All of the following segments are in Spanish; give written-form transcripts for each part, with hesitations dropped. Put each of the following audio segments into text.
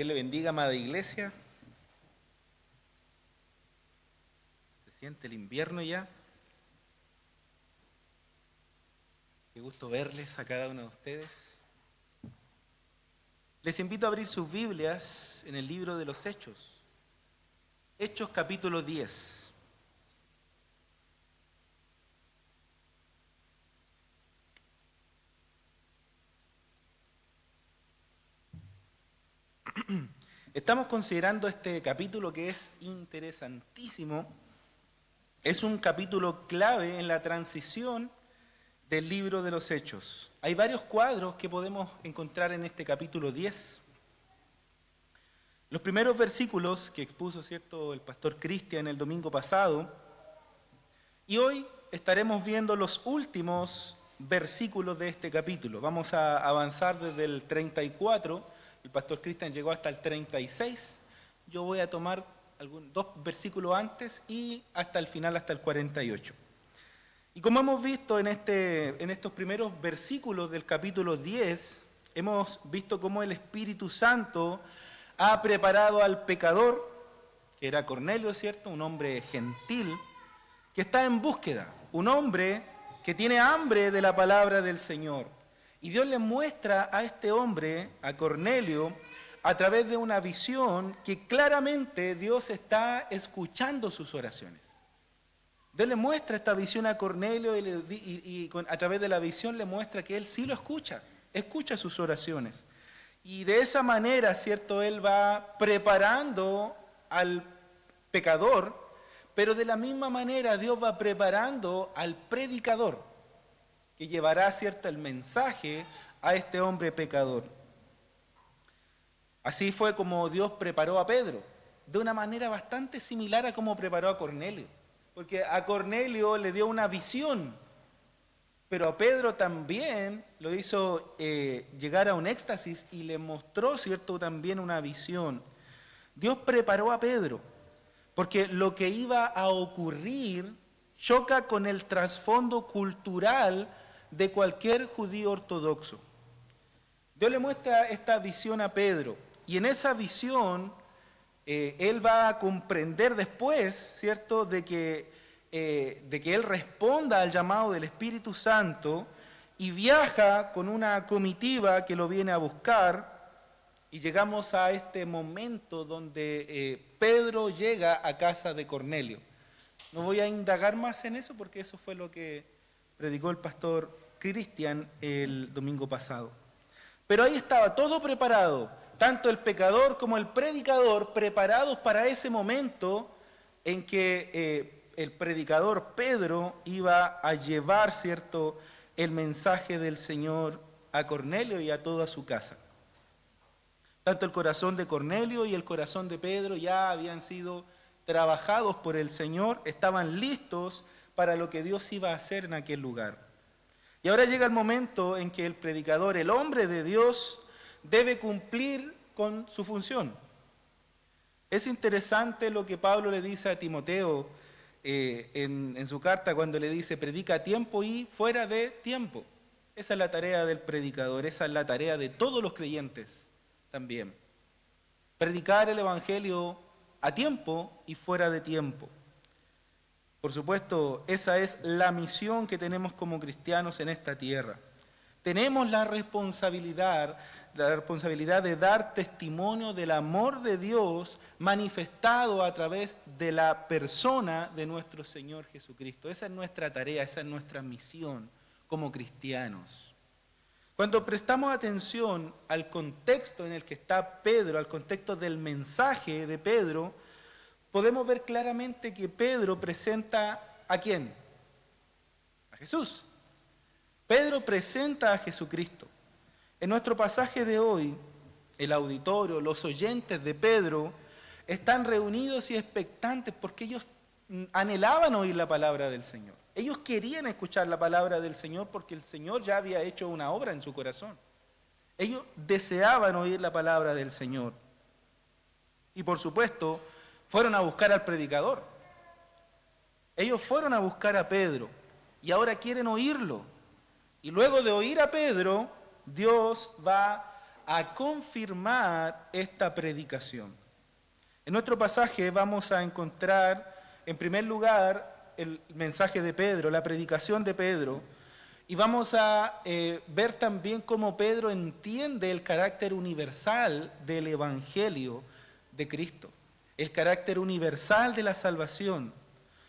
Dios le bendiga, amada iglesia. ¿Se siente el invierno ya? Qué gusto verles a cada uno de ustedes. Les invito a abrir sus Biblias en el libro de los Hechos. Hechos capítulo 10. Estamos considerando este capítulo que es interesantísimo. Es un capítulo clave en la transición del libro de los Hechos. Hay varios cuadros que podemos encontrar en este capítulo 10. Los primeros versículos que expuso, ¿cierto?, el pastor Cristian el domingo pasado. Y hoy estaremos viendo los últimos versículos de este capítulo. Vamos a avanzar desde el 34. El pastor Cristian llegó hasta el 36. Yo voy a tomar dos versículos antes y hasta el final, hasta el 48. Y como hemos visto en estos primeros versículos del capítulo 10, hemos visto cómo el Espíritu Santo ha preparado al pecador, que era Cornelio, ¿cierto? Un hombre gentil, que está en búsqueda, un hombre que tiene hambre de la palabra del Señor. Y Dios le muestra a este hombre, a Cornelio, a través de una visión que claramente Dios está escuchando sus oraciones. Dios le muestra esta visión a Cornelio y a través de la visión le muestra que él sí lo escucha sus oraciones. Y de esa manera, ¿cierto?, él va preparando al pecador, pero de la misma manera Dios va preparando al predicador, que llevará, ¿cierto?, el mensaje a este hombre pecador. Así fue como Dios preparó a Pedro, de una manera bastante similar a como preparó a Cornelio. Porque a Cornelio le dio una visión, pero a Pedro también lo hizo llegar a un éxtasis y le mostró, ¿cierto?, también una visión. Dios preparó a Pedro, porque lo que iba a ocurrir choca con el trasfondo cultural de cualquier judío ortodoxo. Dios le muestra esta visión a Pedro, y en esa visión él va a comprender después, ¿cierto?, de que él responda al llamado del Espíritu Santo y viaja con una comitiva que lo viene a buscar, y llegamos a este momento donde Pedro llega a casa de Cornelio. No voy a indagar más en eso porque eso fue lo que predicó el pastor Cristian el domingo pasado. Pero ahí estaba todo preparado, tanto el pecador como el predicador, preparados para ese momento en que el predicador Pedro iba a llevar, ¿cierto?, el mensaje del Señor a Cornelio y a toda su casa. Tanto el corazón de Cornelio y el corazón de Pedro ya habían sido trabajados por el Señor, estaban listos para lo que Dios iba a hacer en aquel lugar. Y ahora llega el momento en que el predicador, el hombre de Dios, debe cumplir con su función. Es interesante lo que Pablo le dice a Timoteo en su carta cuando le dice: predica a tiempo y fuera de tiempo. Esa es la tarea del predicador, esa es la tarea de todos los creyentes también. Predicar el evangelio a tiempo y fuera de tiempo. Por supuesto, esa es la misión que tenemos como cristianos en esta tierra. Tenemos la responsabilidad de dar testimonio del amor de Dios manifestado a través de la persona de nuestro Señor Jesucristo. Esa es nuestra tarea, esa es nuestra misión como cristianos. Cuando prestamos atención al contexto en el que está Pedro, al contexto del mensaje de Pedro, podemos ver claramente que Pedro presenta ¿a quién? A Jesús. Pedro presenta a Jesucristo. En nuestro pasaje de hoy, el auditorio, los oyentes de Pedro, están reunidos y expectantes porque ellos anhelaban oír la palabra del Señor. Ellos querían escuchar la palabra del Señor porque el Señor ya había hecho una obra en su corazón. Ellos deseaban oír la palabra del Señor. Y por supuesto, fueron a buscar al predicador. Ellos fueron a buscar a Pedro y ahora quieren oírlo. Y luego de oír a Pedro, Dios va a confirmar esta predicación. En nuestro pasaje vamos a encontrar, en primer lugar, el mensaje de Pedro, la predicación de Pedro, y vamos a ver también cómo Pedro entiende el carácter universal del Evangelio de Cristo, el carácter universal de la salvación.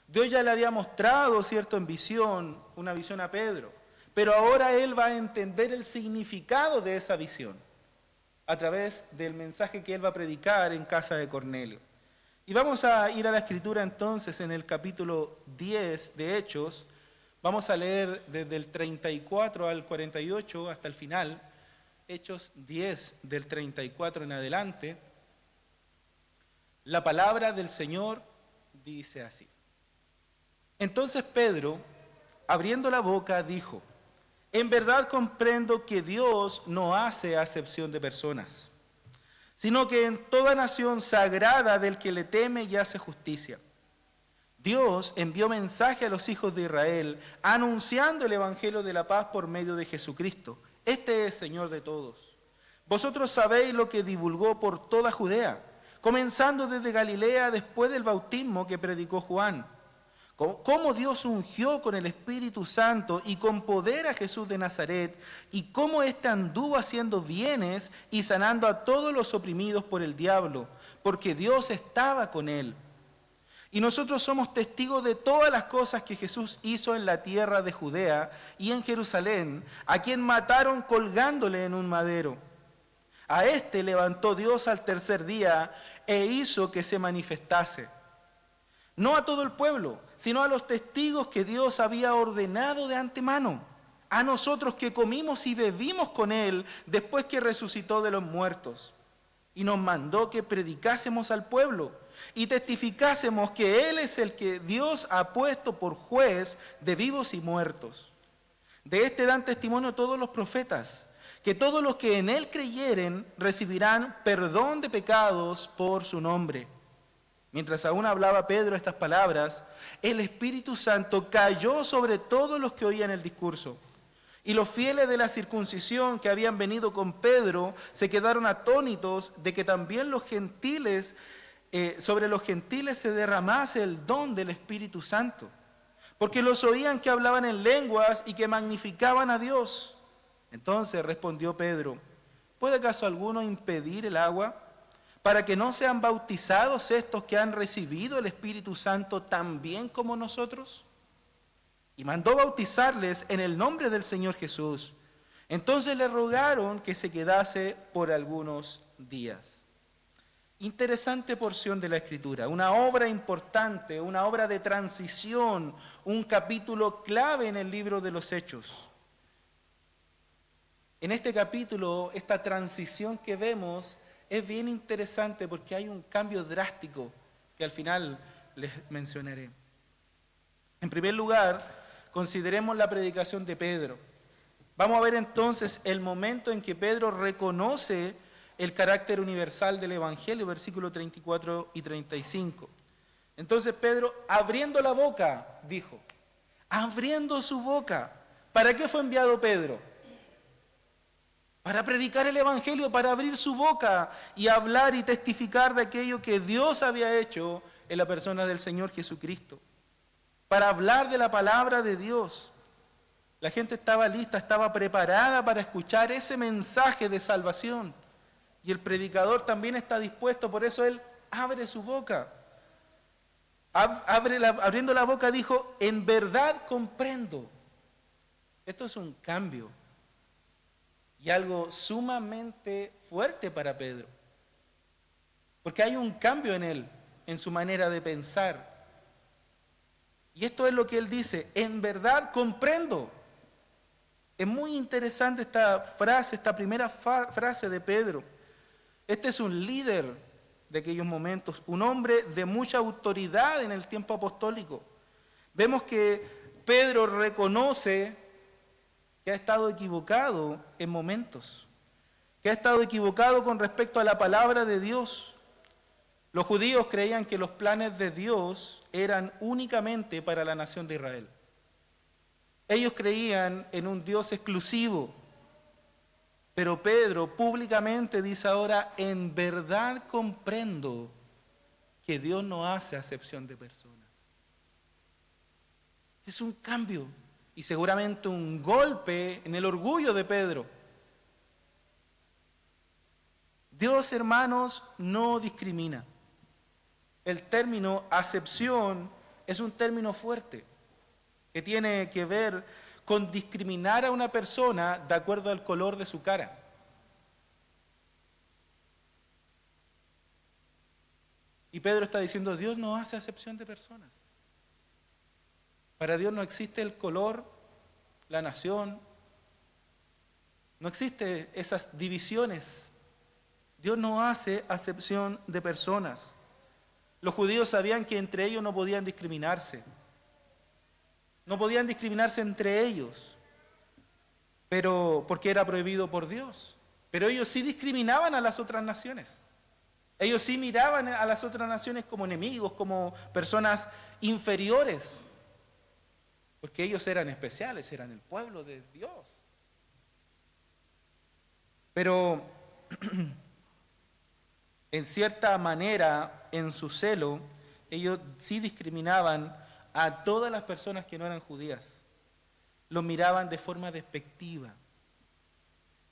Dios ya le había mostrado, ¿cierto?, en visión, una visión a Pedro, pero ahora él va a entender el significado de esa visión a través del mensaje que él va a predicar en casa de Cornelio. Y vamos a ir a la Escritura entonces en el capítulo 10 de Hechos. Vamos a leer desde el 34 al 48 hasta el final, Hechos 10 del 34 en adelante. La palabra del Señor dice así. Entonces Pedro, abriendo la boca, dijo: en verdad comprendo que Dios no hace acepción de personas, sino que en toda nación sagrada del que le teme y hace justicia. Dios envió mensaje a los hijos de Israel, anunciando el evangelio de la paz por medio de Jesucristo. Este es Señor de todos. Vosotros sabéis lo que divulgó por toda Judea, comenzando desde Galilea después del bautismo que predicó Juan. Cómo Dios ungió con el Espíritu Santo y con poder a Jesús de Nazaret, y cómo éste anduvo haciendo bienes y sanando a todos los oprimidos por el diablo, porque Dios estaba con él. Y nosotros somos testigos de todas las cosas que Jesús hizo en la tierra de Judea y en Jerusalén, a quien mataron colgándole en un madero. A este levantó Dios al tercer día e hizo que se manifestase, no a todo el pueblo, sino a los testigos que Dios había ordenado de antemano, a nosotros que comimos y bebimos con él después que resucitó de los muertos. Y nos mandó que predicásemos al pueblo y testificásemos que él es el que Dios ha puesto por juez de vivos y muertos. De este dan testimonio todos los profetas, que todos los que en él creyeren recibirán perdón de pecados por su nombre. Mientras aún hablaba Pedro estas palabras, el Espíritu Santo cayó sobre todos los que oían el discurso. Y los fieles de la circuncisión que habían venido con Pedro se quedaron atónitos de que también los gentiles, sobre los gentiles se derramase el don del Espíritu Santo, porque los oían que hablaban en lenguas y que magnificaban a Dios. Entonces respondió Pedro: ¿puede acaso alguno impedir el agua para que no sean bautizados estos que han recibido el Espíritu Santo tan bien como nosotros? Y mandó bautizarles en el nombre del Señor Jesús. Entonces le rogaron que se quedase por algunos días. Interesante porción de la Escritura, una obra importante, una obra de transición, un capítulo clave en el libro de los Hechos. En este capítulo, esta transición que vemos es bien interesante porque hay un cambio drástico que al final les mencionaré. En primer lugar, consideremos la predicación de Pedro. Vamos a ver entonces el momento en que Pedro reconoce el carácter universal del Evangelio, versículos 34 y 35. Entonces Pedro, abriendo la boca, dijo, abriendo su boca. ¿Para qué fue enviado Pedro? Para predicar el Evangelio, para abrir su boca y hablar y testificar de aquello que Dios había hecho en la persona del Señor Jesucristo. Para hablar de la palabra de Dios. La gente estaba lista, estaba preparada para escuchar ese mensaje de salvación. Y el predicador también está dispuesto, por eso él abre su boca. Abriendo la boca dijo, en verdad comprendo. Esto es un cambio. Y algo sumamente fuerte para Pedro. Porque hay un cambio en él, en su manera de pensar. Y esto es lo que él dice, en verdad comprendo. Es muy interesante esta frase, esta primera frase de Pedro. Este es un líder de aquellos momentos, un hombre de mucha autoridad en el tiempo apostólico. Vemos que Pedro reconoce que ha estado equivocado en momentos, que ha estado equivocado con respecto a la palabra de Dios. Los judíos creían que los planes de Dios eran únicamente para la nación de Israel. Ellos creían en un Dios exclusivo, Pero Pedro públicamente dice ahora, en verdad comprendo que Dios no hace acepción de personas. Es un cambio y seguramente un golpe en el orgullo de Pedro. Dios, hermanos, no discrimina. El término acepción es un término fuerte que tiene que ver con discriminar a una persona de acuerdo al color de su cara. Y Pedro está diciendo, Dios no hace acepción de personas. Para Dios no existe el color, la nación, no existe esas divisiones. Dios no hace acepción de personas. Los judíos sabían que entre ellos no podían discriminarse. No podían discriminarse entre ellos, pero porque era prohibido por Dios. Pero ellos sí discriminaban a las otras naciones. Ellos sí miraban a las otras naciones como enemigos, como personas inferiores, porque ellos eran especiales, eran el pueblo de Dios. Pero en cierta manera, en su celo, ellos sí discriminaban a todas las personas que no eran judías. Los miraban de forma despectiva.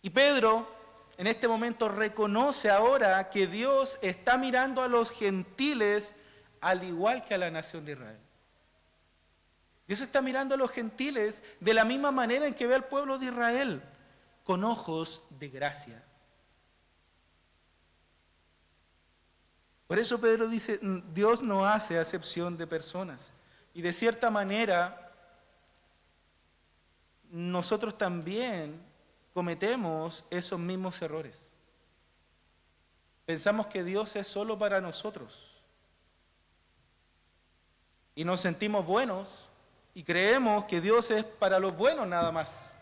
Y Pedro, en este momento, reconoce ahora que Dios está mirando a los gentiles al igual que a la nación de Israel. Dios está mirando a los gentiles de la misma manera en que ve al pueblo de Israel, con ojos de gracia. Por eso Pedro dice, Dios no hace acepción de personas. Y de cierta manera, nosotros también cometemos esos mismos errores. Pensamos que Dios es solo para nosotros. Y nos sentimos buenos y creemos que Dios es para los buenos nada más.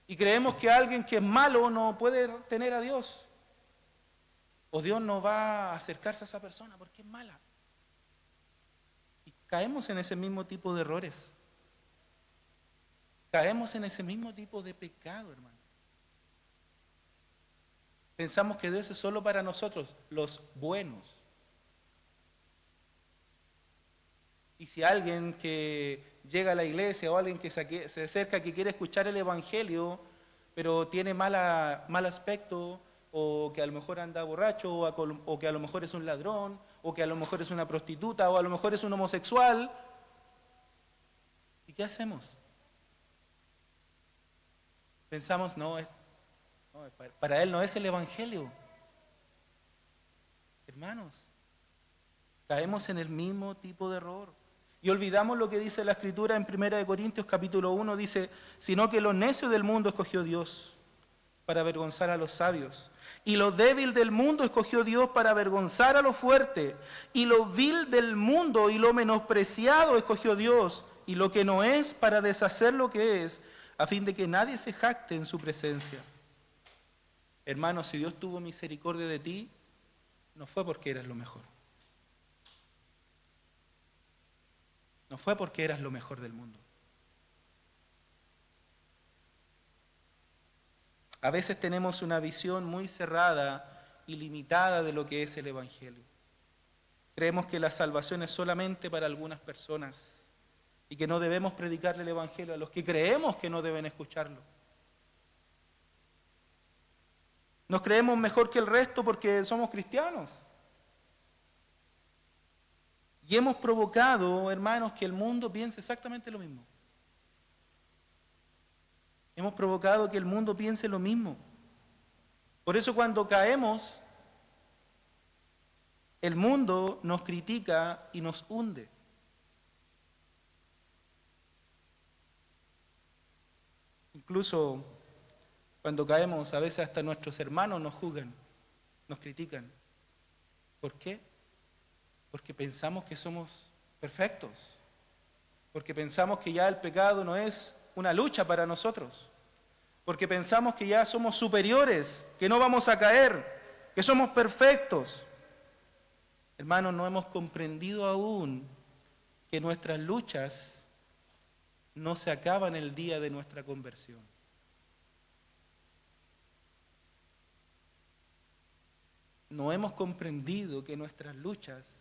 Y creemos que alguien que es malo no puede tener a Dios. O Dios no va a acercarse a esa persona porque es mala. Y caemos en ese mismo tipo de errores. Caemos en ese mismo tipo de pecado, hermano. Pensamos que Dios es solo para nosotros, los buenos. Y si alguien que llega a la iglesia o alguien que se acerca, que quiere escuchar el evangelio, pero tiene mal aspecto, o que a lo mejor anda borracho, o que a lo mejor es un ladrón, o que a lo mejor es una prostituta, o a lo mejor es un homosexual, ¿y qué hacemos? Pensamos, para él no es el evangelio. Hermanos, caemos en el mismo tipo de error. Y olvidamos lo que dice la Escritura en 1 Corintios capítulo 1, dice, sino que lo necio del mundo escogió Dios para avergonzar a los sabios. Y lo débil del mundo escogió Dios para avergonzar a lo fuerte. Y lo vil del mundo y lo menospreciado escogió Dios. Y lo que no es para deshacer lo que es, a fin de que nadie se jacte en su presencia. Hermanos, si Dios tuvo misericordia de ti, no fue porque eras lo mejor. No fue porque eras lo mejor del mundo. A veces tenemos una visión muy cerrada y limitada de lo que es el evangelio. Creemos que la salvación es solamente para algunas personas y que no debemos predicarle el evangelio a los que creemos que no deben escucharlo. Nos creemos mejor que el resto porque somos cristianos. Y hemos provocado, hermanos, que el mundo piense exactamente lo mismo. Hemos provocado que el mundo piense lo mismo. Por eso cuando caemos, el mundo nos critica y nos hunde. Incluso cuando caemos, a veces hasta nuestros hermanos nos juzgan, nos critican. ¿Por qué? Porque pensamos que somos perfectos. Porque pensamos que ya el pecado no es una lucha para nosotros. Porque pensamos que ya somos superiores, que no vamos a caer, que somos perfectos. Hermanos, no hemos comprendido aún que nuestras luchas no se acaban el día de nuestra conversión. no hemos comprendido que nuestras luchas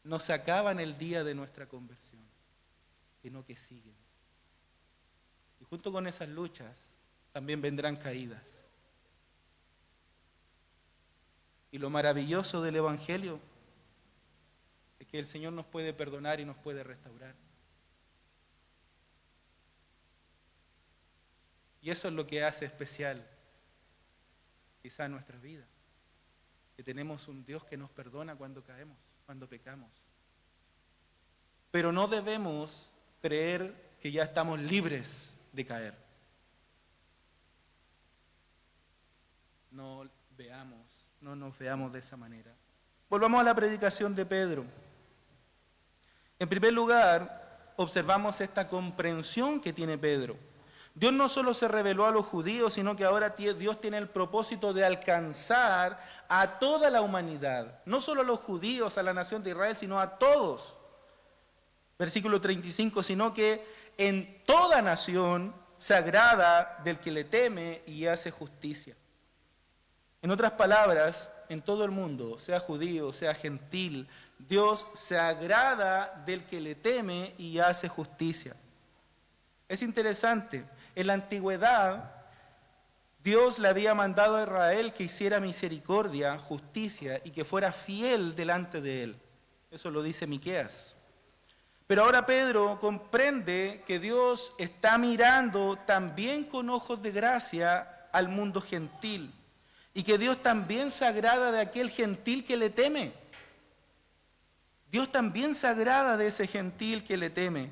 no se acaban el día de nuestra conversión, sino que siguen. Y junto con esas luchas también vendrán caídas. Y lo maravilloso del Evangelio es que el Señor nos puede perdonar y nos puede restaurar. Y eso es lo que hace especial quizá en nuestra vida, que tenemos un Dios que nos perdona cuando caemos, cuando pecamos. Pero no debemos creer que ya estamos libres de caer. No nos veamos de esa manera. Volvamos a la predicación de Pedro. En primer lugar, observamos esta comprensión que tiene Pedro. Dios no solo se reveló a los judíos, sino que ahora Dios tiene el propósito de alcanzar a toda la humanidad. No solo a los judíos, a la nación de Israel, sino a todos. Versículo 35, sino que en toda nación se agrada del que le teme y hace justicia. En otras palabras, en todo el mundo, sea judío, sea gentil, Dios se agrada del que le teme y hace justicia. Es interesante. En la antigüedad, Dios le había mandado a Israel que hiciera misericordia, justicia y que fuera fiel delante de él. Eso lo dice Miqueas. Pero ahora Pedro comprende que Dios está mirando también con ojos de gracia al mundo gentil y que Dios también se agrada de aquel gentil que le teme. Dios también se agrada de ese gentil que le teme.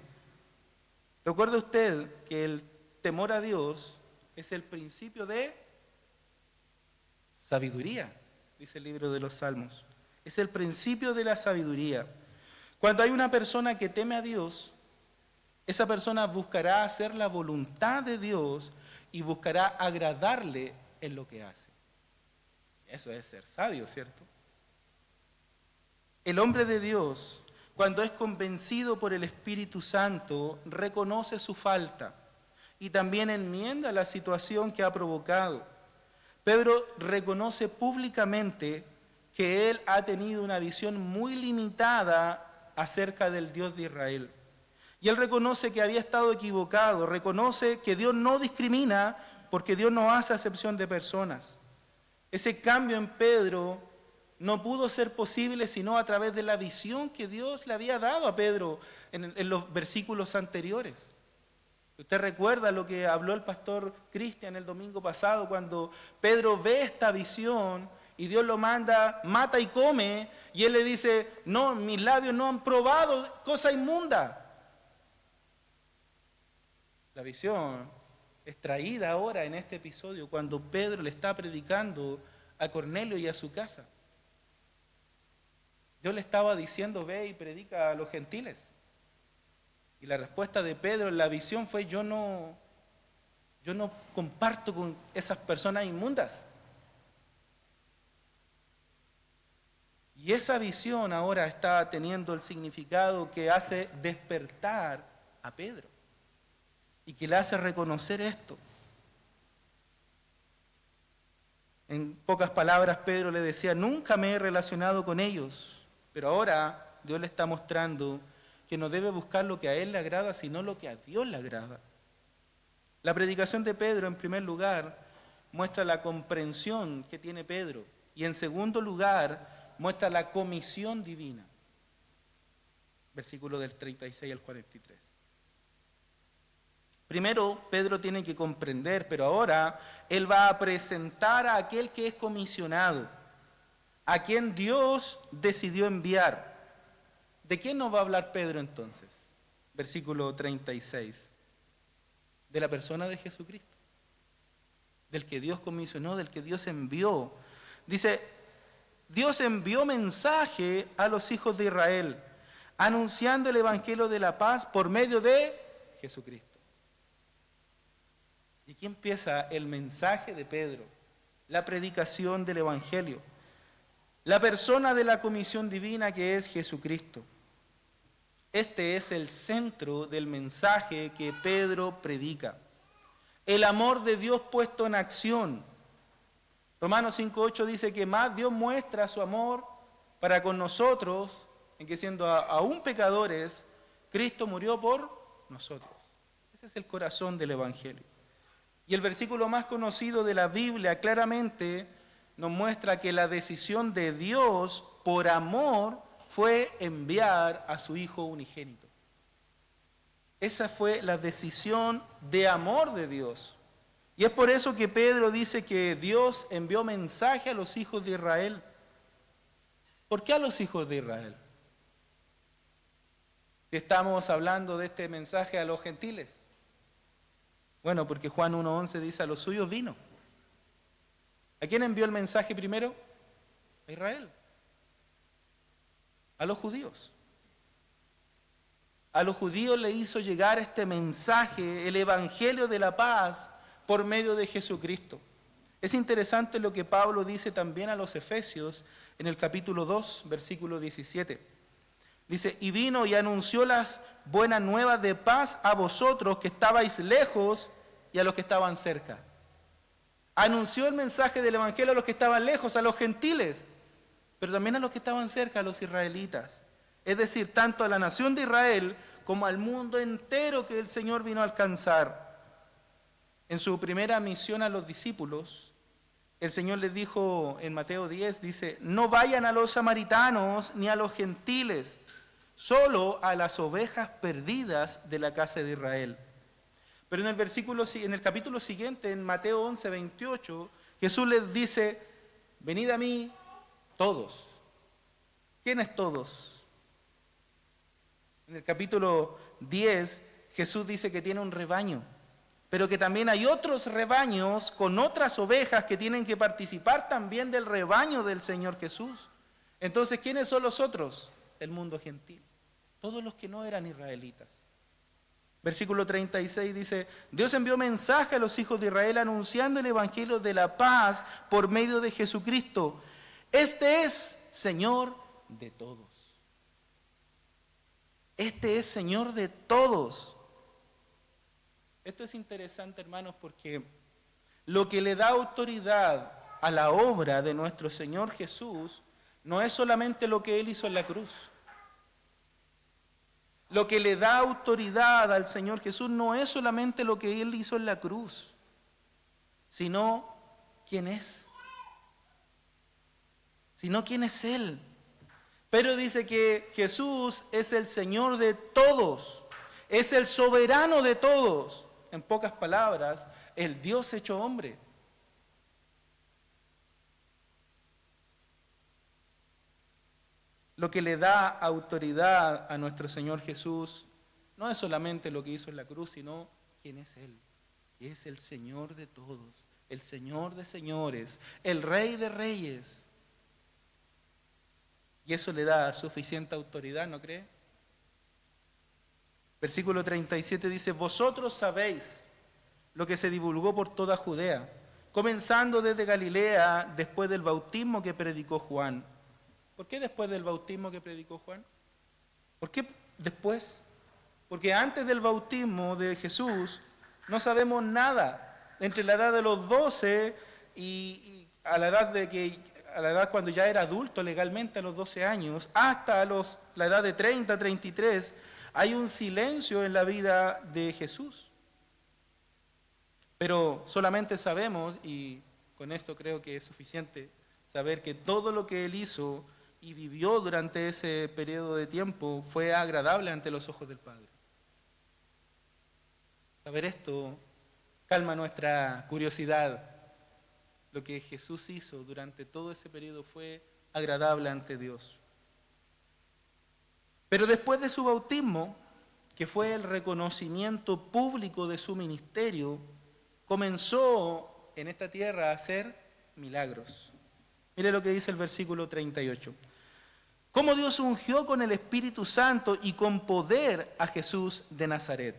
Recuerde usted que el temor a Dios es el principio de sabiduría, dice el libro de los Salmos. Es el principio de la sabiduría. Cuando hay una persona que teme a Dios, esa persona buscará hacer la voluntad de Dios y buscará agradarle en lo que hace. Eso es ser sabio, ¿cierto? El hombre de Dios, cuando es convencido por el Espíritu Santo, reconoce su falta y también enmienda la situación que ha provocado. Pedro reconoce públicamente que él ha tenido una visión muy limitada acerca del Dios de Israel. Y él reconoce que había estado equivocado, reconoce que Dios no discrimina porque Dios no hace acepción de personas. Ese cambio en Pedro no pudo ser posible sino a través de la visión que Dios le había dado a Pedro en los versículos anteriores. Usted recuerda lo que habló el pastor Cristian el domingo pasado cuando Pedro ve esta visión y Dios lo manda, mata y come, y él le dice, no, mis labios no han probado cosa inmunda. La visión es traída ahora en este episodio cuando Pedro le está predicando a Cornelio y a su casa. Dios le estaba diciendo, ve y predica a los gentiles. Y la respuesta de Pedro en la visión fue, yo no comparto con esas personas inmundas. Y esa visión ahora está teniendo el significado que hace despertar a Pedro y que le hace reconocer esto. En pocas palabras, Pedro le decía, nunca me he relacionado con ellos, pero ahora Dios le está mostrando que no debe buscar lo que a él le agrada, sino lo que a Dios le agrada. La predicación de Pedro, en primer lugar, muestra la comprensión que tiene Pedro, y en segundo lugar, muestra la comisión divina. Versículo del 36 al 43. Primero, Pedro tiene que comprender, pero ahora él va a presentar a aquel que es comisionado, a quien Dios decidió enviar. ¿De quién nos va a hablar Pedro entonces? Versículo 36. De la persona de Jesucristo, del que Dios comisionó, del que Dios envió. Dice, Dios envió mensaje a los hijos de Israel, anunciando el evangelio de la paz por medio de Jesucristo. ¿Y aquí empieza el mensaje de Pedro? La predicación del evangelio. La persona de la comisión divina que es Jesucristo. Este es el centro del mensaje que Pedro predica. El amor de Dios puesto en acción. Romanos 5:8 dice que más Dios muestra su amor para con nosotros, en que siendo aún pecadores, Cristo murió por nosotros. Ese es el corazón del Evangelio. Y el versículo más conocido de la Biblia claramente nos muestra que la decisión de Dios por amor fue enviar a su Hijo unigénito. Esa fue la decisión de amor de Dios. Y es por eso que Pedro dice que Dios envió mensaje a los hijos de Israel. ¿Por qué a los hijos de Israel? Si estamos hablando de este mensaje a los gentiles. Bueno, porque Juan 1:11 dice, a los suyos vino. ¿A quién envió el mensaje primero? A Israel. A los judíos. A los judíos le hizo llegar este mensaje, el evangelio de la paz, por medio de Jesucristo. Es interesante lo que Pablo dice también a los Efesios en el capítulo 2, versículo 17. Dice, y vino y anunció las buenas nuevas de paz a vosotros que estabais lejos y a los que estaban cerca. Anunció el mensaje del evangelio a los que estaban lejos, a los gentiles, pero también a los que estaban cerca, a los israelitas. Es decir, tanto a la nación de Israel como al mundo entero que el Señor vino a alcanzar. En su primera misión a los discípulos, el Señor les dijo en Mateo 10, dice, no vayan a los samaritanos ni a los gentiles, solo a las ovejas perdidas de la casa de Israel. Pero en el capítulo siguiente, en Mateo 11, 28, Jesús les dice, venid a mí todos. ¿Quiénes todos? En el capítulo 10, Jesús dice que tiene un rebaño, pero que también hay otros rebaños con otras ovejas que tienen que participar también del rebaño del Señor Jesús. Entonces, ¿quiénes son los otros? El mundo gentil, todos los que no eran israelitas. Versículo 36 dice, Dios envió mensaje a los hijos de Israel anunciando el evangelio de la paz por medio de Jesucristo. Este es Señor de todos. Este es Señor de todos. Esto es interesante, hermanos, porque lo que le da autoridad a la obra de nuestro Señor Jesús no es solamente lo que Él hizo en la cruz. Lo que le da autoridad al Señor Jesús no es solamente lo que Él hizo en la cruz, sino quién es. Sino quién es Él. Pero dice que Jesús es el Señor de todos, es el soberano de todos. En pocas palabras, el Dios hecho hombre. Lo que le da autoridad a nuestro Señor Jesús no es solamente lo que hizo en la cruz, sino quién es Él. Y es el Señor de todos, el Señor de señores, el Rey de reyes. Y eso le da suficiente autoridad, ¿no cree? Versículo 37 dice, vosotros sabéis lo que se divulgó por toda Judea, comenzando desde Galilea, después del bautismo que predicó Juan. ¿Por qué después del bautismo que predicó Juan? ¿Por qué después? Porque antes del bautismo de Jesús no sabemos nada. Entre la edad de los 12 y a la edad cuando ya era adulto legalmente a los 12 años, hasta la edad de 30, 33, hay un silencio en la vida de Jesús. Pero solamente sabemos, y con esto creo que es suficiente, saber que todo lo que Él hizo y vivió durante ese periodo de tiempo fue agradable ante los ojos del Padre. Saber esto calma nuestra curiosidad. Lo que Jesús hizo durante todo ese periodo fue agradable ante Dios. Pero después de su bautismo, que fue el reconocimiento público de su ministerio, comenzó en esta tierra a hacer milagros. Mire lo que dice el versículo 38. Cómo Dios ungió con el Espíritu Santo y con poder a Jesús de Nazaret.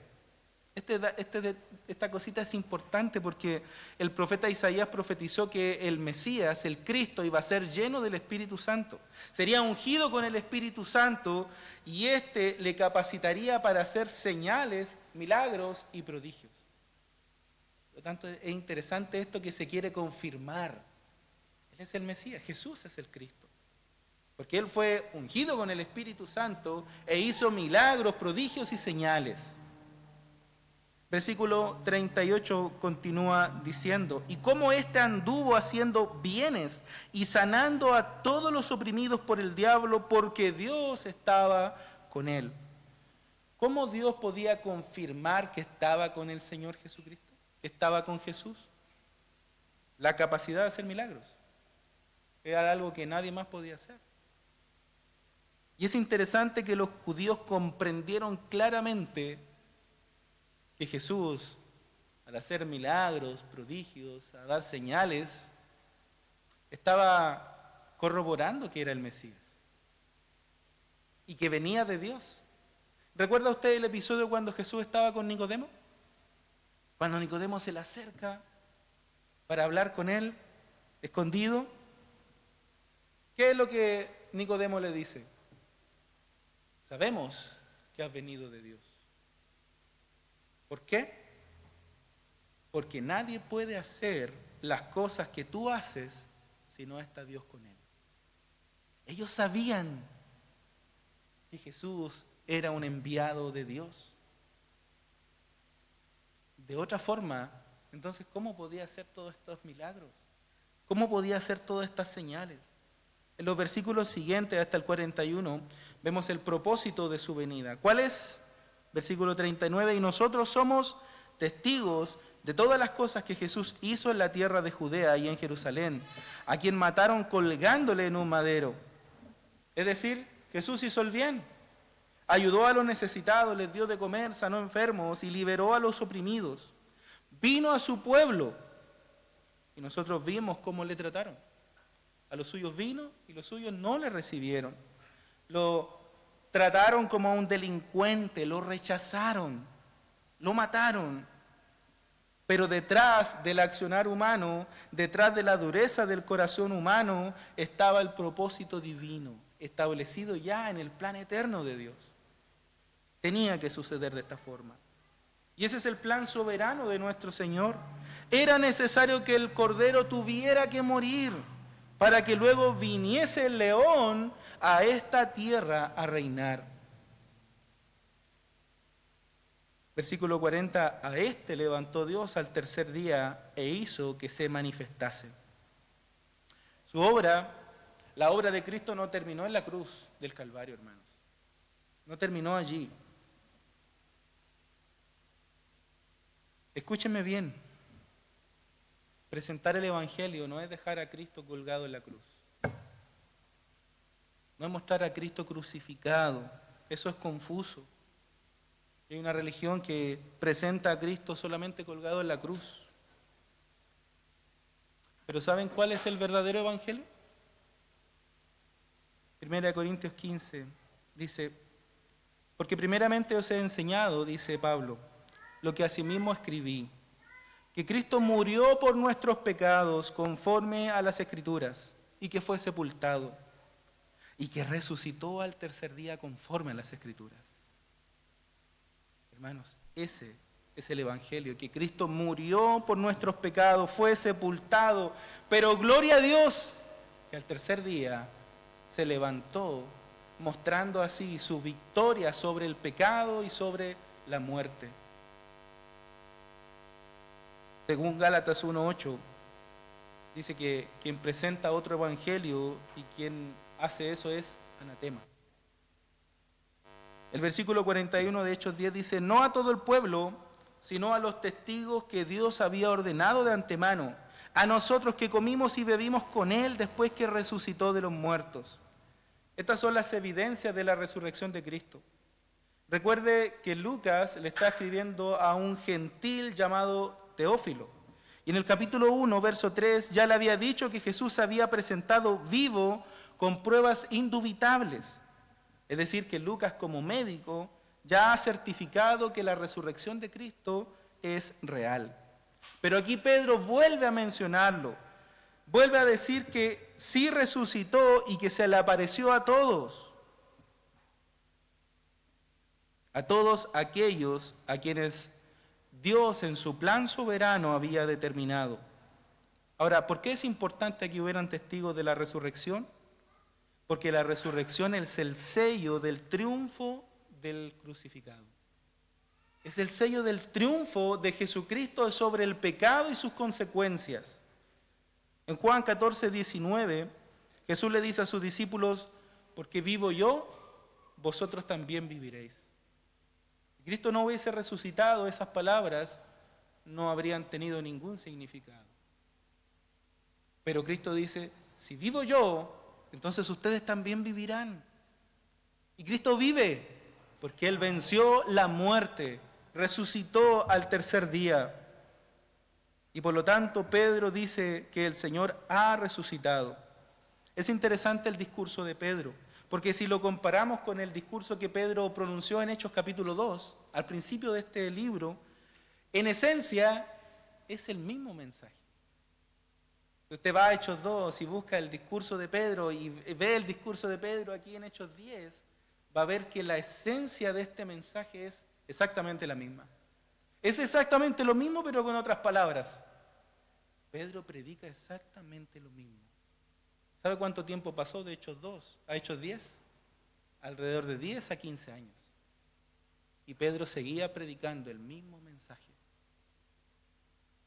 Esta cosita es importante porque el profeta Isaías profetizó que el Mesías, el Cristo, iba a ser lleno del Espíritu Santo. Sería ungido con el Espíritu Santo y le capacitaría para hacer señales, milagros y prodigios. Por lo tanto, es interesante esto que se quiere confirmar. es el Mesías, Jesús es el Cristo. Porque Él fue ungido con el Espíritu Santo e hizo milagros, prodigios y señales. Versículo 38 continúa diciendo, y cómo éste anduvo haciendo bienes y sanando a todos los oprimidos por el diablo, porque Dios estaba con él. ¿Cómo Dios podía confirmar que estaba con el Señor Jesucristo? ¿Que estaba con Jesús? La capacidad de hacer milagros. Era algo que nadie más podía hacer. Y es interesante que los judíos comprendieron claramente que Jesús, al hacer milagros, prodigios, a dar señales, estaba corroborando que era el Mesías y que venía de Dios. ¿Recuerda usted el episodio cuando Jesús estaba con Nicodemo? Cuando Nicodemo se le acerca para hablar con él, escondido. ¿Qué es lo que Nicodemo le dice? Sabemos que has venido de Dios. ¿Por qué? Porque nadie puede hacer las cosas que tú haces si no está Dios con él. Ellos sabían que Jesús era un enviado de Dios. De otra forma, entonces, ¿cómo podía hacer todos estos milagros? ¿Cómo podía hacer todas estas señales? En los versículos siguientes, hasta el 41, vemos el propósito de su venida. ¿Cuál es? Versículo 39, y nosotros somos testigos de todas las cosas que Jesús hizo en la tierra de Judea y en Jerusalén, a quien mataron colgándole en un madero. Es decir, Jesús hizo el bien, ayudó a los necesitados, les dio de comer, sanó enfermos y liberó a los oprimidos. Vino a su pueblo y nosotros vimos cómo le trataron. A los suyos vino y los suyos no le recibieron. Lo trataron como a un delincuente, lo rechazaron, lo mataron. Pero detrás del accionar humano, detrás de la dureza del corazón humano, estaba el propósito divino, establecido ya en el plan eterno de Dios. Tenía que suceder de esta forma. Y ese es el plan soberano de nuestro Señor. Era necesario que el Cordero tuviera que morir para que luego viniese el león a esta tierra a reinar. Versículo 40, a este levantó Dios al tercer día e hizo que se manifestase. Su obra, la obra de Cristo no terminó en la cruz del Calvario, hermanos. No terminó allí. Escúchenme bien. Presentar el Evangelio no es dejar a Cristo colgado en la cruz. No es mostrar a Cristo crucificado. Eso es confuso. Hay una religión que presenta a Cristo solamente colgado en la cruz. Pero ¿saben cuál es el verdadero Evangelio? 1 Corintios 15 dice, porque primeramente os he enseñado, dice Pablo, lo que asimismo escribí, que Cristo murió por nuestros pecados conforme a las Escrituras y que fue sepultado y que resucitó al tercer día conforme a las Escrituras. Hermanos, ese es el Evangelio, que Cristo murió por nuestros pecados, fue sepultado, pero gloria a Dios, que al tercer día se levantó, mostrando así su victoria sobre el pecado y sobre la muerte. Según Gálatas 1:8, dice que quien presenta otro evangelio y quien hace eso es anatema. El versículo 41 de Hechos 10 dice, no a todo el pueblo, sino a los testigos que Dios había ordenado de antemano, a nosotros que comimos y bebimos con Él después que resucitó de los muertos. Estas son las evidencias de la resurrección de Cristo. Recuerde que Lucas le está escribiendo a un gentil llamado Teófilo. Y en el capítulo 1, verso 3, ya le había dicho que Jesús se había presentado vivo con pruebas indubitables. Es decir, que Lucas como médico ya ha certificado que la resurrección de Cristo es real. Pero aquí Pedro vuelve a mencionarlo. Vuelve a decir que sí resucitó y que se le apareció a todos. A todos aquellos a quienes Dios en su plan soberano había determinado. Ahora, ¿por qué es importante que hubieran testigos de la resurrección? Porque la resurrección es el sello del triunfo del crucificado. Es el sello del triunfo de Jesucristo sobre el pecado y sus consecuencias. En Juan 14:19, Jesús le dice a sus discípulos, porque vivo yo, vosotros también viviréis. Si Cristo no hubiese resucitado, esas palabras no habrían tenido ningún significado. Pero Cristo dice, si vivo yo, entonces ustedes también vivirán. Y Cristo vive, porque Él venció la muerte, resucitó al tercer día. Y por lo tanto Pedro dice que el Señor ha resucitado. Es interesante el discurso de Pedro, porque si lo comparamos con el discurso que Pedro pronunció en Hechos capítulo 2, al principio de este libro, en esencia es el mismo mensaje. Usted va a Hechos 2 y busca el discurso de Pedro y ve el discurso de Pedro aquí en Hechos 10, va a ver que la esencia de este mensaje es exactamente la misma. Es exactamente lo mismo, pero con otras palabras. Pedro predica exactamente lo mismo. ¿Sabe cuánto tiempo pasó de Hechos 2 a Hechos 10? Alrededor de 10 a 15 años. Y Pedro seguía predicando el mismo mensaje.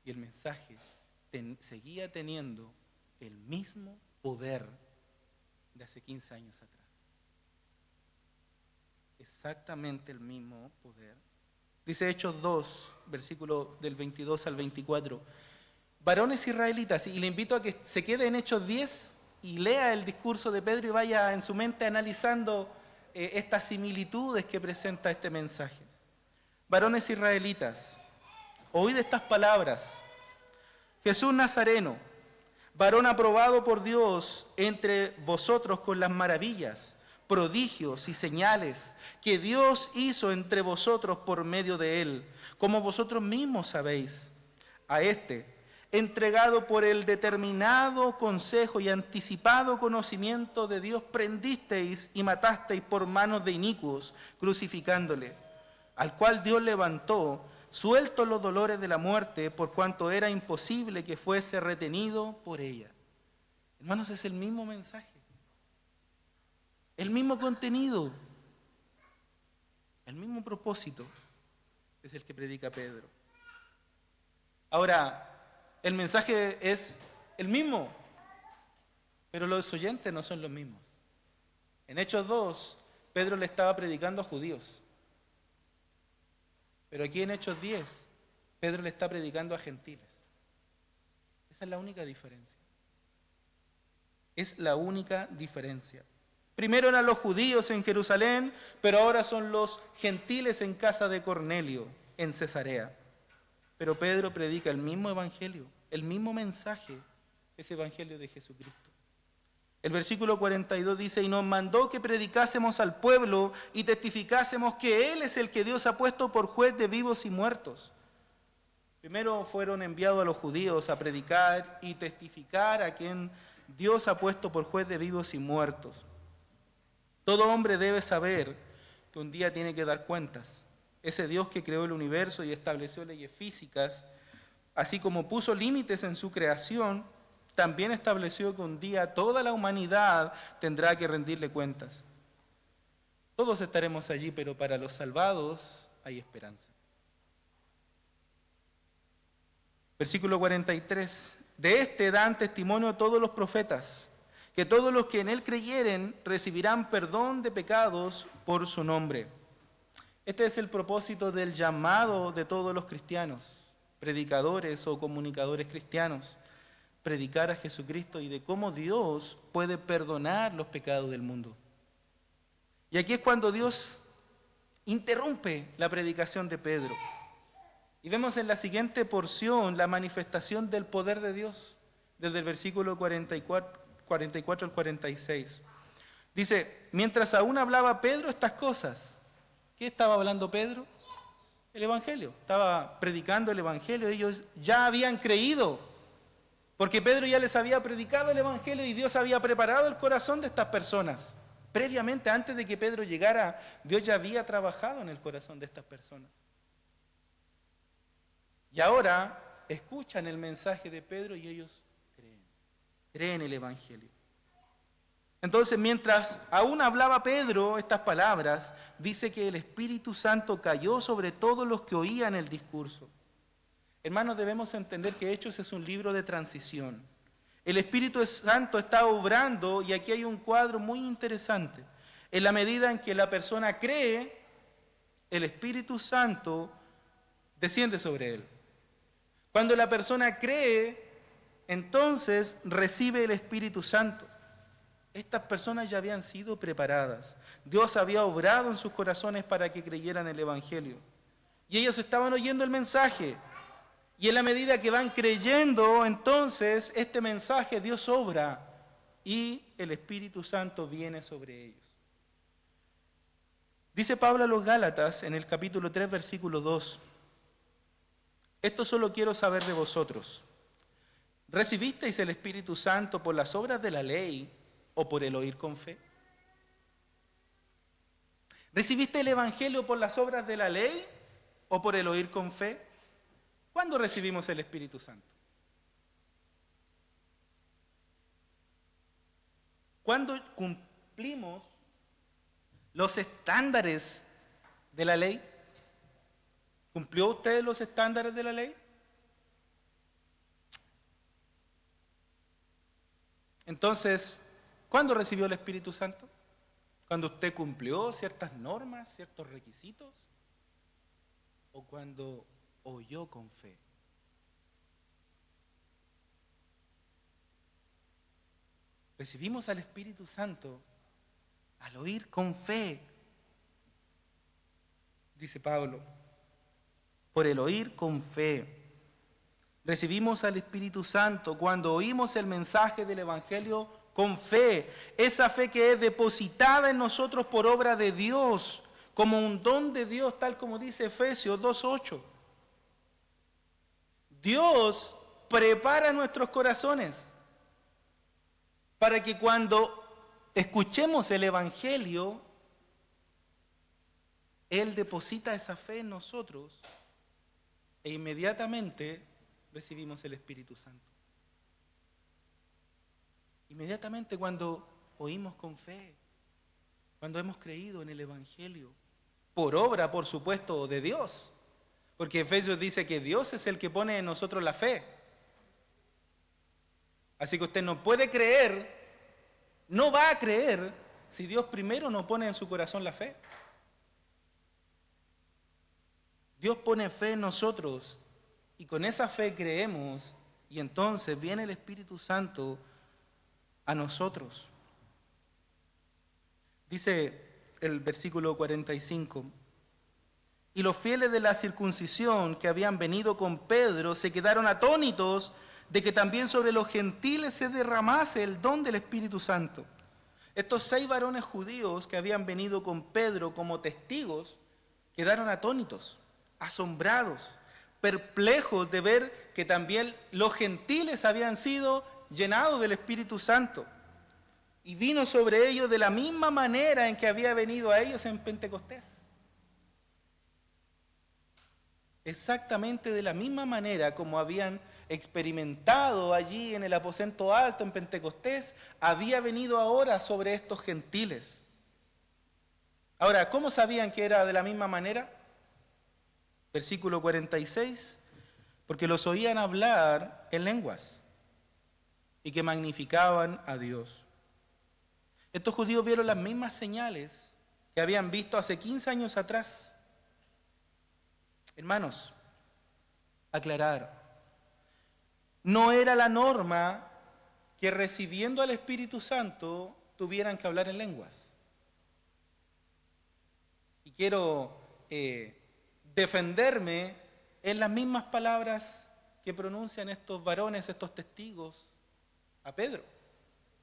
Y el mensaje seguía teniendo el mismo poder de hace 15 años atrás. Exactamente el mismo poder. Dice Hechos 2, versículo del 22 al 24. Varones israelitas, y le invito a que se quede en Hechos 10 y lea el discurso de Pedro y vaya en su mente analizando estas similitudes que presenta este mensaje. Varones israelitas, oíd estas palabras. Jesús Nazareno, varón aprobado por Dios entre vosotros con las maravillas, prodigios y señales que Dios hizo entre vosotros por medio de él, como vosotros mismos sabéis. A este, entregado por el determinado consejo y anticipado conocimiento de Dios, prendisteis y matasteis por manos de inicuos, crucificándole, al cual Dios levantó, sueltos los dolores de la muerte, por cuanto era imposible que fuese retenido por ella. Hermanos, es el mismo mensaje, el mismo contenido, el mismo propósito es el que predica Pedro. Ahora, el mensaje es el mismo, pero los oyentes no son los mismos. En Hechos 2, Pedro le estaba predicando a judíos. Pero aquí en Hechos 10, Pedro le está predicando a gentiles. Esa es la única diferencia. Es la única diferencia. Primero eran los judíos en Jerusalén, pero ahora son los gentiles en casa de Cornelio, en Cesarea. Pero Pedro predica el mismo evangelio, el mismo mensaje, ese evangelio de Jesucristo. El versículo 42 dice, y nos mandó que predicásemos al pueblo y testificásemos que Él es el que Dios ha puesto por juez de vivos y muertos. Primero fueron enviados a los judíos a predicar y testificar a quien Dios ha puesto por juez de vivos y muertos. Todo hombre debe saber que un día tiene que dar cuentas. Ese Dios que creó el universo y estableció leyes físicas, así como puso límites en su creación, también estableció que un día toda la humanidad tendrá que rendirle cuentas. Todos estaremos allí, pero para los salvados hay esperanza. Versículo 43. De este dan testimonio todos los profetas, que todos los que en él creyeren recibirán perdón de pecados por su nombre. Este es el propósito del llamado de todos los cristianos, predicadores o comunicadores cristianos. Predicar a Jesucristo y de cómo Dios puede perdonar los pecados del mundo. Y aquí es cuando Dios interrumpe la predicación de Pedro. Y vemos en la siguiente porción la manifestación del poder de Dios, desde el versículo 44 al 46. Dice, mientras aún hablaba Pedro estas cosas, ¿qué estaba hablando Pedro? El Evangelio. Estaba predicando el Evangelio, ellos ya habían creído. Porque Pedro ya les había predicado el Evangelio y Dios había preparado el corazón de estas personas. Previamente, antes de que Pedro llegara, Dios ya había trabajado en el corazón de estas personas. Y ahora escuchan el mensaje de Pedro y ellos cree en el Evangelio. Entonces, mientras aún hablaba Pedro estas palabras, dice que el Espíritu Santo cayó sobre todos los que oían el discurso. Hermanos, debemos entender que Hechos es un libro de transición. El Espíritu Santo está obrando, y aquí hay un cuadro muy interesante. En la medida en que la persona cree, el Espíritu Santo desciende sobre él. Cuando la persona cree, entonces recibe el Espíritu Santo. Estas personas ya habían sido preparadas. Dios había obrado en sus corazones para que creyeran el Evangelio. Y ellos estaban oyendo el mensaje. Y en la medida que van creyendo, entonces este mensaje Dios obra y el Espíritu Santo viene sobre ellos. Dice Pablo a los Gálatas en el capítulo 3, versículo 2. Esto solo quiero saber de vosotros. ¿Recibisteis el Espíritu Santo por las obras de la ley o por el oír con fe? ¿Recibiste el Evangelio por las obras de la ley o por el oír con fe? ¿Cuándo recibimos el Espíritu Santo? ¿Cuándo cumplimos los estándares de la ley? ¿Cumplió usted los estándares de la ley? Entonces, ¿cuándo recibió el Espíritu Santo? ¿Cuando usted cumplió ciertas normas, ciertos requisitos? ¿O cuando oyó con fe? Recibimos al Espíritu Santo al oír con fe, dice Pablo, por el oír con fe. Recibimos al Espíritu Santo cuando oímos el mensaje del Evangelio con fe, esa fe que es depositada en nosotros por obra de Dios, como un don de Dios, tal como dice Efesios 2:8. Dios prepara nuestros corazones para que cuando escuchemos el Evangelio, Él deposita esa fe en nosotros e inmediatamente recibimos el Espíritu Santo. Inmediatamente cuando oímos con fe, cuando hemos creído en el Evangelio, por obra, por supuesto, de Dios, porque Efesios dice que Dios es el que pone en nosotros la fe. Así que usted no puede creer, no va a creer si Dios primero no pone en su corazón la fe. Dios pone fe en nosotros y con esa fe creemos y entonces viene el Espíritu Santo a nosotros. Dice el versículo 45, y los fieles de la circuncisión que habían venido con Pedro se quedaron atónitos de que también sobre los gentiles se derramase el don del Espíritu Santo. Estos 6 varones judíos que habían venido con Pedro como testigos quedaron atónitos, asombrados, perplejos de ver que también los gentiles habían sido llenados del Espíritu Santo. Y vino sobre ellos de la misma manera en que había venido a ellos en Pentecostés. Exactamente de la misma manera como habían experimentado allí en el aposento alto en Pentecostés, había venido ahora sobre estos gentiles. Ahora, ¿cómo sabían que era de la misma manera? Versículo 46, porque los oían hablar en lenguas y que magnificaban a Dios. Estos judíos vieron las mismas señales que habían visto hace 15 años atrás. Hermanos, aclarar, no era la norma que recibiendo al Espíritu Santo tuvieran que hablar en lenguas. Y quiero defenderme en las mismas palabras que pronuncian estos varones, estos testigos, a Pedro.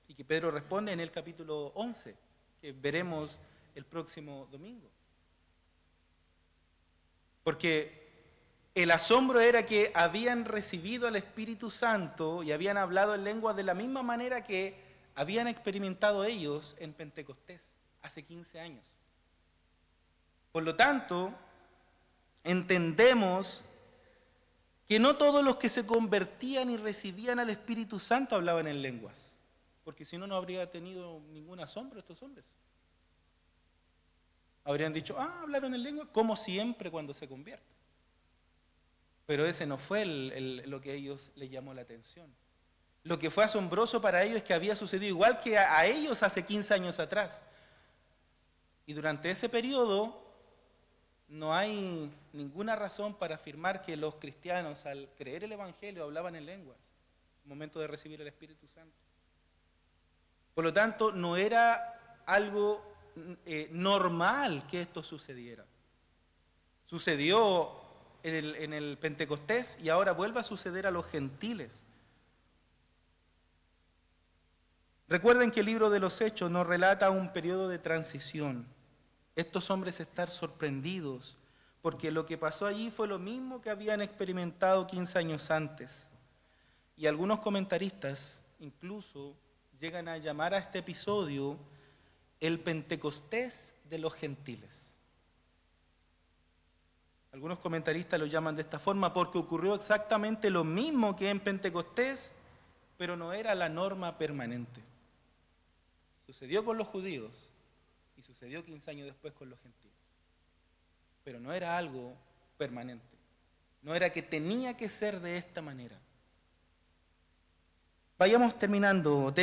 Y que Pedro responde en el capítulo 11, que veremos el próximo domingo. Porque el asombro era que habían recibido al Espíritu Santo y habían hablado en lenguas de la misma manera que habían experimentado ellos en Pentecostés hace 15 años. Por lo tanto, entendemos que no todos los que se convertían y recibían al Espíritu Santo hablaban en lenguas, porque si no, no habría tenido ningún asombro estos hombres. Habrían dicho, hablaron en lengua, como siempre cuando se convierten. Pero ese no fue lo que a ellos les llamó la atención. Lo que fue asombroso para ellos es que había sucedido igual que a ellos hace 15 años atrás. Y durante ese periodo no hay ninguna razón para afirmar que los cristianos al creer el Evangelio hablaban en lenguas en el momento de recibir el Espíritu Santo. Por lo tanto, no era algo normal que esto sucediera. Sucedió en el Pentecostés y ahora vuelve a suceder a los gentiles. Recuerden que el libro de los Hechos nos relata un periodo de transición. Estos hombres están sorprendidos porque lo que pasó allí fue lo mismo que habían experimentado 15 años antes. Y algunos comentaristas incluso llegan a llamar a este episodio el Pentecostés de los gentiles. Algunos comentaristas lo llaman de esta forma porque ocurrió exactamente lo mismo que en Pentecostés, pero no era la norma permanente. Sucedió con los judíos y sucedió 15 años después con los gentiles. Pero no era algo permanente. No era que tenía que ser de esta manera. Vayamos terminando.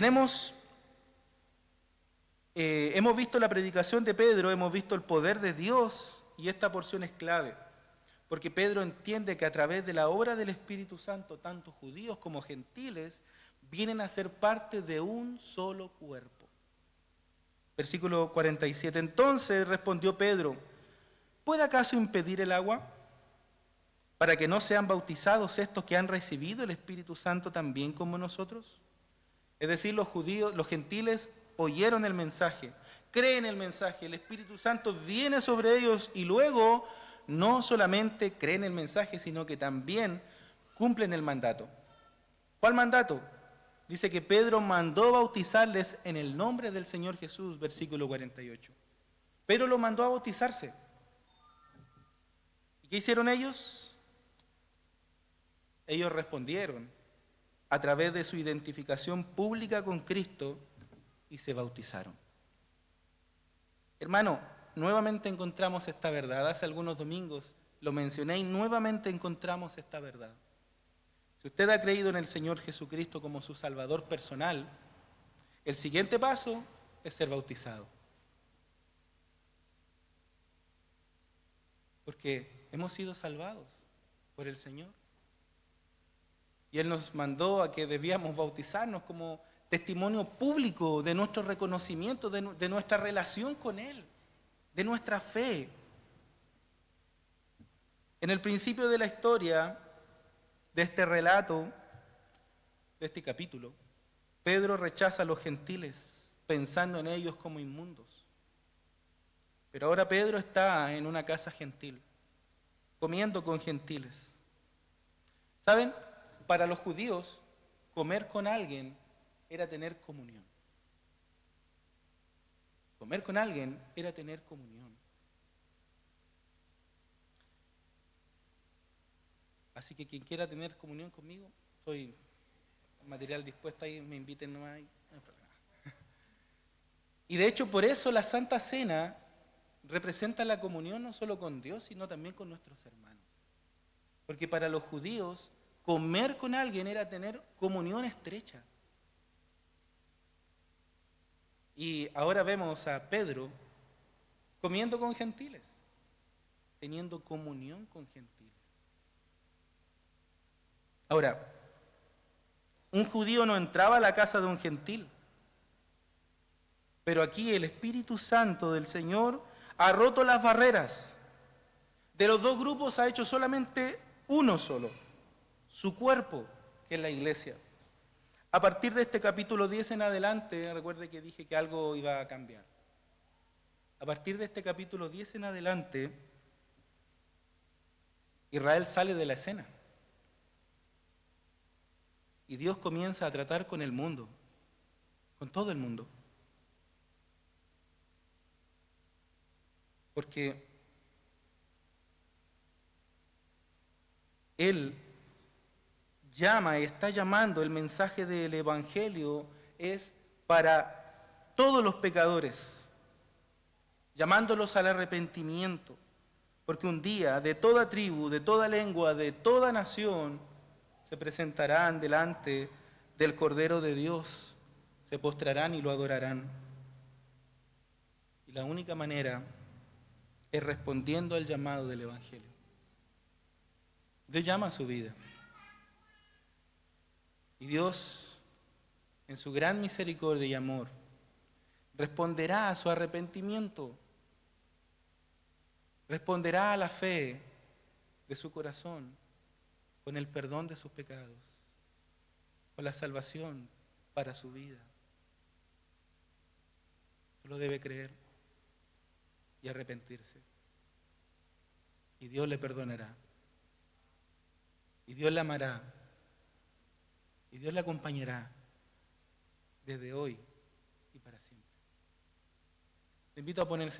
Hemos visto la predicación de Pedro, hemos visto el poder de Dios y esta porción es clave. Porque Pedro entiende que a través de la obra del Espíritu Santo, tanto judíos como gentiles vienen a ser parte de un solo cuerpo. Versículo 47. Entonces respondió Pedro, ¿puede acaso impedir el agua para que no sean bautizados estos que han recibido el Espíritu Santo también como nosotros? Es decir, los judíos, los gentiles oyeron el mensaje, creen el mensaje, el Espíritu Santo viene sobre ellos y luego no solamente creen el mensaje, sino que también cumplen el mandato. ¿Cuál mandato? Dice que Pedro mandó bautizarles en el nombre del Señor Jesús, versículo 48. Pedro los mandó a bautizarse. ¿Y qué hicieron ellos? Ellos respondieron a través de su identificación pública con Cristo y se bautizaron. Hermano, nuevamente encontramos esta verdad. Hace algunos domingos lo mencioné y nuevamente encontramos esta verdad. Si usted ha creído en el Señor Jesucristo como su Salvador personal, el siguiente paso es ser bautizado. Porque hemos sido salvados por el Señor. Y Él nos mandó a que debíamos bautizarnos como testimonio público de nuestro reconocimiento, de nuestra relación con Él, de nuestra fe. En el principio de la historia, de este relato, de este capítulo, Pedro rechaza a los gentiles, pensando en ellos como inmundos. Pero ahora Pedro está en una casa gentil, comiendo con gentiles. ¿Saben? Para los judíos, comer con alguien era tener comunión. Comer con alguien era tener comunión. Así que quien quiera tener comunión conmigo, soy material dispuesto ahí, me inviten nomás ahí, no hay problema. Y de hecho por eso la Santa Cena representa la comunión no solo con Dios, sino también con nuestros hermanos. Porque para los judíos, comer con alguien era tener comunión estrecha. Y ahora vemos a Pedro comiendo con gentiles, teniendo comunión con gentiles. Ahora, un judío no entraba a la casa de un gentil, pero aquí el Espíritu Santo del Señor ha roto las barreras. De los dos grupos ha hecho solamente uno solo, su cuerpo, que es la iglesia. A partir de este capítulo 10 en adelante, recuerde que dije que algo iba a cambiar. A partir de este capítulo 10 en adelante, Israel sale de la escena. Y Dios comienza a tratar con el mundo, con todo el mundo. Porque Él llama y está llamando, el mensaje del Evangelio es para todos los pecadores, llamándolos al arrepentimiento, porque un día de toda tribu, de toda lengua, de toda nación, se presentarán delante del Cordero de Dios, se postrarán y lo adorarán. Y la única manera es respondiendo al llamado del Evangelio. Dios llama a su vida. Y Dios, en su gran misericordia y amor, responderá a su arrepentimiento, responderá a la fe de su corazón con el perdón de sus pecados, con la salvación para su vida. Solo debe creer y arrepentirse. Y Dios le perdonará. Y Dios le amará. Y Dios le acompañará desde hoy y para siempre. Te invito a ponerse